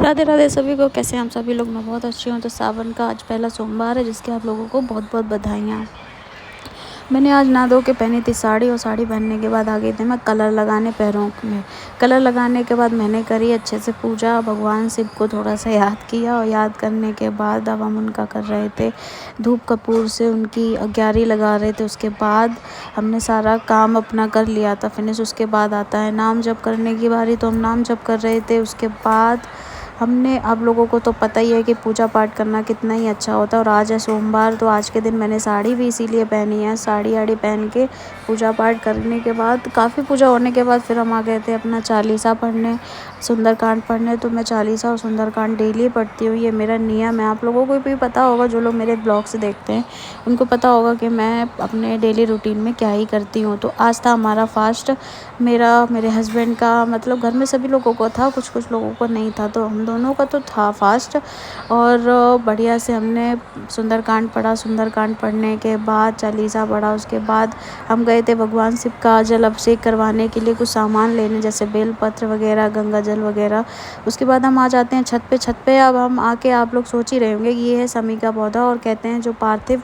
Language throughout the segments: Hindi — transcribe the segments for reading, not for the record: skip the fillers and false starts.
राधे राधे सभी को। कैसे हैं हम सभी लोग? मैं बहुत अच्छी हूँ। तो सावन का आज पहला सोमवार है, जिसके आप लोगों को बहुत बहुत बधाइयाँ। मैंने आज नहा धो के पहनी थी साड़ी, और साड़ी पहनने के बाद आ गई थी मैं कलर लगाने पैरों में। कलर लगाने के बाद मैंने करी अच्छे से पूजा, भगवान शिव को थोड़ा सा याद किया, और याद करने के बाद अब हम उनका कर रहे थे धूप कपूर से उनकी ग्यारह लगा रहे थे। उसके बाद हमने सारा काम अपना कर लिया था फिनिश। उसके बाद आता है नाम जप करने की बारी, तो हम नाम जप कर रहे थे। उसके बाद हमने, आप लोगों को तो पता ही है कि पूजा पाठ करना कितना ही अच्छा होता है। और आज है सोमवार, तो आज के दिन मैंने साड़ी भी इसीलिए पहनी है। साड़ी आड़ी पहन के पूजा पाठ करने के बाद, काफ़ी पूजा होने के बाद, फिर हम आ गए थे अपना चालीसा पढ़ने, सुंदरकांड पढ़ने। तो मैं चालीसा और सुंदरकांड डेली पढ़ती हूँ, ये मेरा नियम है। आप लोगों को भी पता होगा, जो लोग मेरे ब्लॉग्स देखते हैं उनको पता होगा कि मैं अपने डेली रूटीन में क्या ही करती हूँ। तो आज था हमारा फास्ट, मेरा, मेरे हस्बैंड का, मतलब घर में सभी लोगों को था, कुछ कुछ लोगों को नहीं था, तो हम दोनों का तो था फास्ट। और बढ़िया से हमने सुंदरकांड पढ़ा। सुंदरकांड पढ़ने के बाद चालीसा पढ़ा। उसके बाद हम गए थे भगवान शिव का जल अभिषेक करवाने के लिए, कुछ सामान लेने, जैसे बेलपत्र वगैरह, गंगा जल वगैरह। उसके बाद हम आ जाते हैं छत पे। छत पे अब हम आके, आप लोग सोच ही रहे होंगे कि ये है समी का पौधा, और कहते हैं जो पार्थिव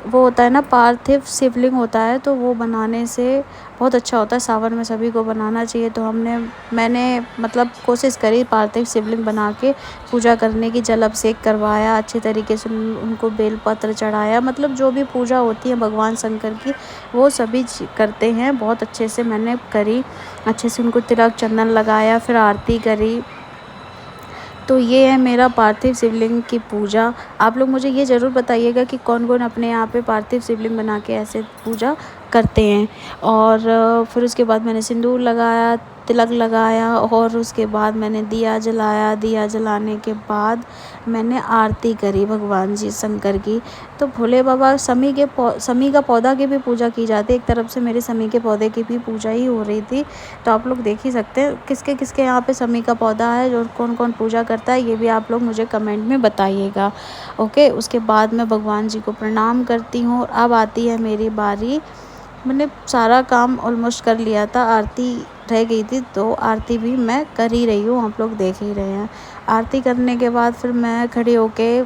वो होता है ना, पार्थिव शिवलिंग होता है, तो वो बनाने से बहुत अच्छा होता है। सावन में सभी को बनाना चाहिए। तो मैंने मतलब कोशिश करी पार्थिव शिवलिंग बना के पूजा करने की, जल अभिषेक करवाया अच्छे तरीके से, उनको बेलपत्र चढ़ाया, मतलब जो भी पूजा होती है भगवान शंकर की वो सभी करते हैं। बहुत अच्छे से मैंने करी, अच्छे से उनको तिलक चंदन लगाया, फिर आरती करी। तो ये है मेरा पार्थिव शिवलिंग की पूजा। आप लोग मुझे ये ज़रूर बताइएगा कि कौन कौन अपने यहाँ पे पार्थिव शिवलिंग बना के ऐसे पूजा करते हैं। और फिर उसके बाद मैंने सिंदूर लगाया, तिलक लगाया, और उसके बाद मैंने दिया जलाया। दिया जलाने के बाद मैंने आरती करी भगवान जी शंकर की। तो भोले बाबा, समी का पौधा की भी पूजा की जाती है। एक तरफ से मेरे समी के पौधे की भी पूजा ही हो रही थी। तो आप लोग देख ही सकते हैं किसके किसके यहाँ पे समी का पौधा है, और कौन कौन पूजा करता है, ये भी आप लोग मुझे कमेंट में बताइएगा। ओके, उसके बाद मैं भगवान जी को प्रणाम करती हूँ। और अब आती है मेरी बारी। मैंने सारा काम ऑलमोस्ट कर लिया था, आरती रह गई थी, तो आरती भी मैं कर ही रही हूँ, आप लोग देख ही रहे हैं। आरती करने के बाद फिर मैं खड़ी होके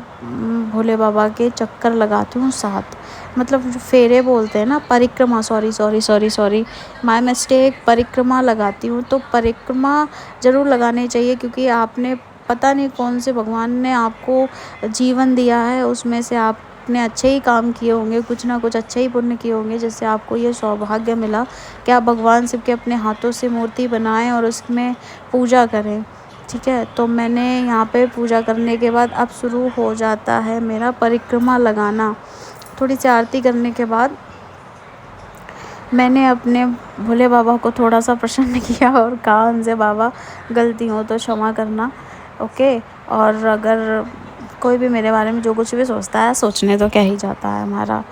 भोले बाबा के चक्कर लगाती हूँ 7, मतलब जो फेरे बोलते हैं ना, परिक्रमा, सॉरी माय मिस्टेक, परिक्रमा लगाती हूँ। तो परिक्रमा ज़रूर लगानी चाहिए, क्योंकि आपने, पता नहीं कौन से भगवान ने आपको जीवन दिया है, उसमें से आपने अच्छे ही काम किए होंगे, कुछ ना कुछ अच्छे ही पुण्य किए होंगे, जिससे आपको ये सौभाग्य मिला कि आप भगवान शिव के अपने हाथों से मूर्ति बनाएं और उसमें पूजा करें। ठीक है, तो मैंने यहाँ पे पूजा करने के बाद अब शुरू हो जाता है मेरा परिक्रमा लगाना। थोड़ी सी आरती करने के बाद मैंने अपने भोले बाबा को थोड़ा सा प्रसन्न किया और कहा उनसे, बाबा गलती हो तो क्षमा करना। ओके, और अगर कोई भी मेरे बारे में जो कुछ भी सोचता है, सोचने तो क्या ही जाता है हमारा।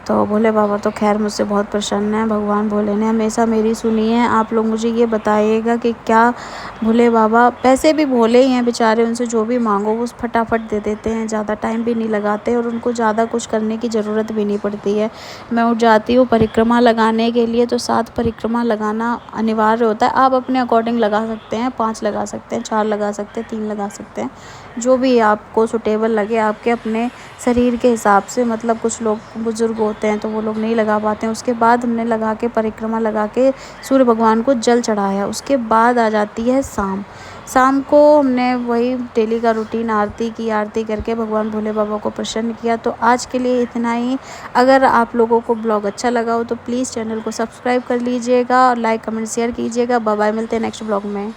तो भोले बाबा तो खैर मुझसे बहुत प्रसन्न हैं। भगवान भोले ने हमेशा मेरी सुनी है। आप लोग मुझे ये बताइएगा कि क्या भोले बाबा, पैसे भी भोले ही हैं बेचारे, उनसे जो भी मांगो वो फटाफट दे देते हैं, ज़्यादा टाइम भी नहीं लगाते, और उनको ज़्यादा कुछ करने की ज़रूरत भी नहीं पड़ती है। मैं उठ जाती हूँ परिक्रमा लगाने के लिए, तो 7 परिक्रमा लगाना अनिवार्य होता है। आप अपने अकॉर्डिंग लगा सकते हैं, 5 लगा सकते हैं, 4 लगा सकते हैं, 3 लगा सकते हैं, जो भी आपको सूटेबल लगे आपके अपने शरीर के हिसाब से। मतलब कुछ लोग बुज़ुर्ग होते हैं तो वो लोग नहीं लगा पाते हैं। उसके बाद हमने लगा के, परिक्रमा लगा के सूर्य भगवान को जल चढ़ाया। उसके बाद आ जाती है शाम को हमने वही डेली का रूटीन, आरती की, आरती करके भगवान भोले बाबा को प्रसन्न किया। तो आज के लिए इतना ही। अगर आप लोगों को ब्लॉग अच्छा लगा हो तो प्लीज़ चैनल को सब्सक्राइब कर लीजिएगा, और लाइक कमेंट शेयर कीजिएगा। बाय बाय, मिलते हैं नेक्स्ट ब्लॉग में।